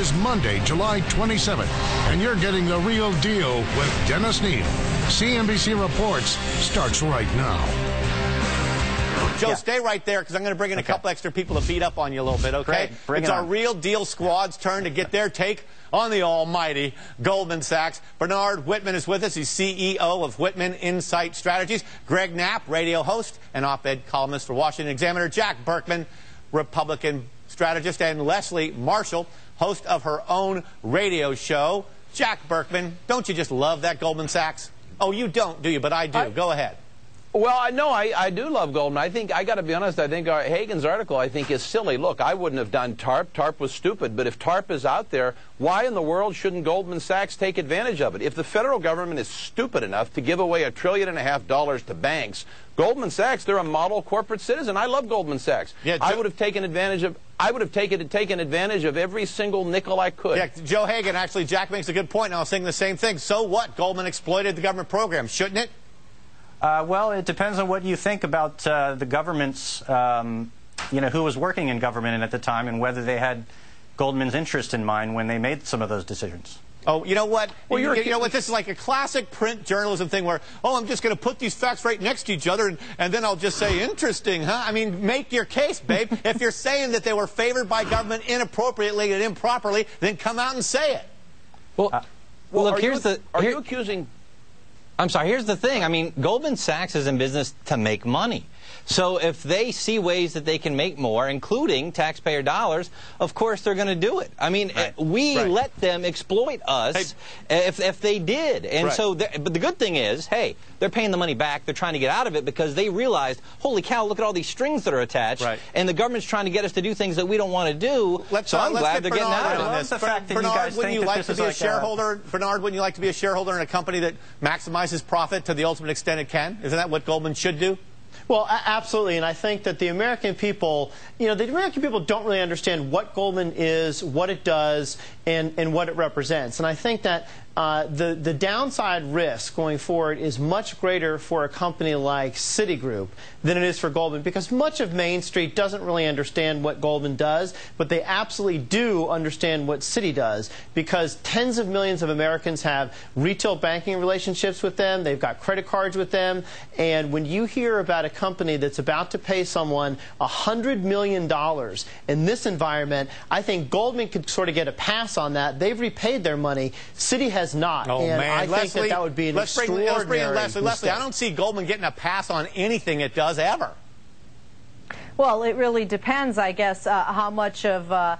is Monday, July 27th, and you're getting the real deal with Dennis Neal. CNBC Reports starts right now. Joe, stay right there because I'm going to bring in a couple extra people to beat up on you a little bit, okay? Great. It's our Real Deal Squad's turn to get their take on the almighty Goldman Sachs. Bernard Whitman is with us. He's CEO of Whitman Insight Strategies. Greg Knapp, radio host and op-ed columnist for Washington Examiner. Jack Berkman, Republican strategist. And Leslie Marshall, host of her own radio show. Jack Berkman, don't you just love that Goldman Sachs? Oh, you don't, do you? But I do. Go ahead. Well, no, I do love Goldman. I got to be honest, I think Hagan's article, is silly. Look, I wouldn't have done TARP. TARP was stupid. But if TARP is out there, why in the world shouldn't Goldman Sachs take advantage of it? If the federal government is stupid enough to give away $1.5 trillion to banks, Goldman Sachs, they're a model corporate citizen. I love Goldman Sachs. Yeah, I would have taken advantage of every single nickel I could. Yeah, Joe Hagan, actually, Jack makes a good point, and I was saying the same thing. So what? Goldman exploited the government program, shouldn't it? Well, it depends on what you think about the government's, who was working in government at the time and whether they had Goldman's interest in mind when they made some of those decisions. Oh, you know what? Well, you know what? This is like a classic print journalism thing where, oh, I'm just going to put these facts right next to each other and then I'll just say, interesting, huh? I mean, make your case, babe. If you're saying that they were favored by government inappropriately and improperly, then come out and say it. Well, look, are you accusing... I'm sorry, here's the thing. I mean, Goldman Sachs is in business to make money. So if they see ways that they can make more, including taxpayer dollars, of course they're going to do it. I mean, we let them exploit us if they did. And so, but the good thing is, hey, they're paying the money back. They're trying to get out of it because they realized, holy cow, look at all these strings that are attached. And the government's trying to get us to do things that we don't want to do. So I'm glad they're getting out of it. The fact that Bernard, wouldn't you like to be a shareholder? Bernard, wouldn't you like to be a shareholder in a company that maximizes profit to the ultimate extent it can? Isn't that what Goldman should do? Well, absolutely, and I think that the American people, don't really understand what Goldman is, what it does, and what it represents. And I think that the downside risk going forward is much greater for a company like Citi Group than it is for Goldman, because much of Main Street doesn't really understand what Goldman does, but they absolutely do understand what Citi does, because tens of millions of Americans have retail banking relationships with them, they've got credit cards with them, and when you hear about a company that's about to pay someone $100 million in this environment, I think Goldman could sort of get a pass on that. They've repaid their money. Citi has not. Oh, and man. I think that would be an extraordinary Leslie, I don't see Goldman getting a pass on anything it does ever. Well, it really depends, I guess, how much of, a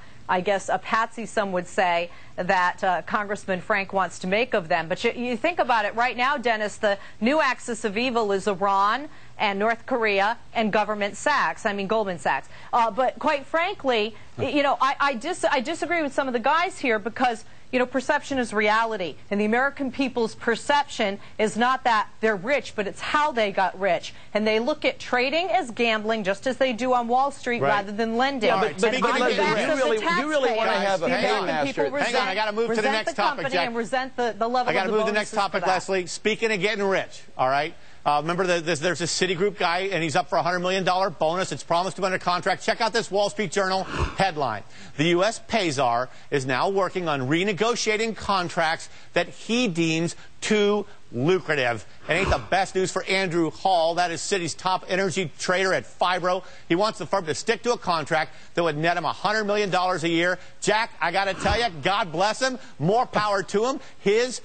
patsy, some would say, that Congressman Frank wants to make of them. But you think about it right now, Dennis, the new axis of evil is Iran and North Korea and Goldman Sachs. But quite frankly, I disagree with some of the guys here because, perception is reality. And the American people's perception is not that they're rich, but it's how they got rich. And they look at trading as gambling, just as they do on Wall Street, rather than lending. Yeah, but you really want to have a paymaster. Hang on, I got to move to the next topic, Jack. And resent the level I got to move to the next topic, Leslie. Speaking of getting rich, all right? Remember, there's a Citi Group guy, and he's up for a $100 million bonus. It's promised to be under contract. Check out this Wall Street Journal headline. The U.S. Payzar is now working on renegotiating contracts that he deems too lucrative. It ain't the best news for Andrew Hall. That is Citi's top energy trader at Fibro. He wants the firm to stick to a contract that would net him $100 million a year. Jack, I got to tell you, God bless him. More power to him. His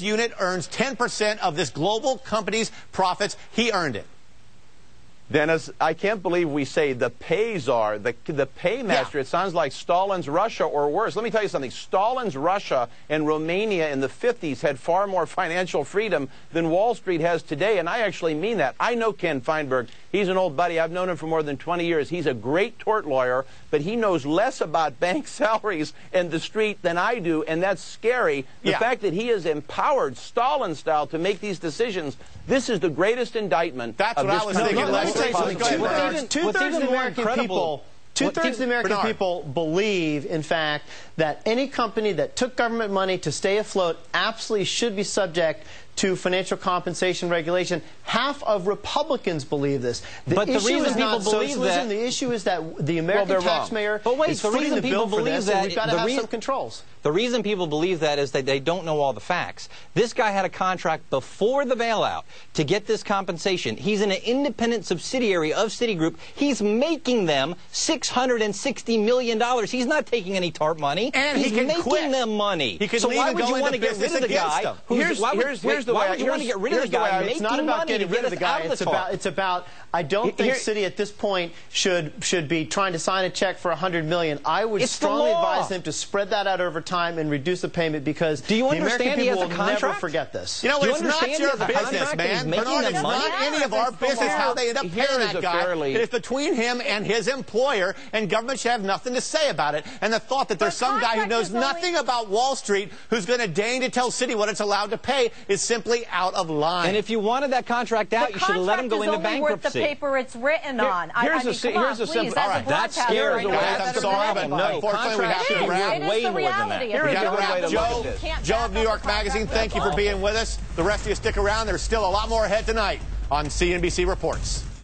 unit earns 10% of this global company's profits. He earned it. Dennis, I can't believe we say the Payzar, the paymaster. It sounds like Stalin's Russia or worse. Let me tell you something. Stalin's Russia and Romania in the 50s had far more financial freedom than Wall Street has today, and I actually mean that. I know Ken Feinberg. He's an old buddy. I've known him for more than 20 years. He's a great tort lawyer, but he knows less about bank salaries and the street than I do, and that's scary. The fact that he is empowered, Stalin-style, to make these decisions, this is the greatest indictment. That's what I was thinking. Two-thirds of the American people believe, in fact, that any company that took government money to stay afloat absolutely should be subject to financial compensation regulation. Half of Republicans believe this. But the reason people believe that, the issue is that the American taxpayer is footing the bill for this, and we've got to have some controls. The reason people believe that is that they don't know all the facts. This guy had a contract before the bailout to get this compensation. He's an independent subsidiary of Citi Group. He's making them $660 million. He's not taking any TARP money. And he's making them money. So why would you want to get rid of the guy? Why would you want to get rid of the guy? It's not about getting rid of the guy. It's about I don't think Citi at this point should be trying to sign a check for $100 million. I would strongly advise them to spread that out over time and reduce the payment, because the American people will never forget this. You know, it's not your business, man. Bernard, it's not any of our business how they end up paying that guy. It is between him and his employer, and government should have nothing to say about it. And the thought that there's some guy who knows nothing about Wall Street who's going to deign to tell Citi what it's allowed to pay is simply out of line. And if you wanted that contract out, you should have let him go into bankruptcy. The paper it's written on. Here's a simple. All right, that's scary. I'm sorry, but unfortunately we have to wrap. Way more than that. We got to wrap. Joe of New York Magazine, thank you for being with us. The rest of you stick around. There's still a lot more ahead tonight on CNBC Reports.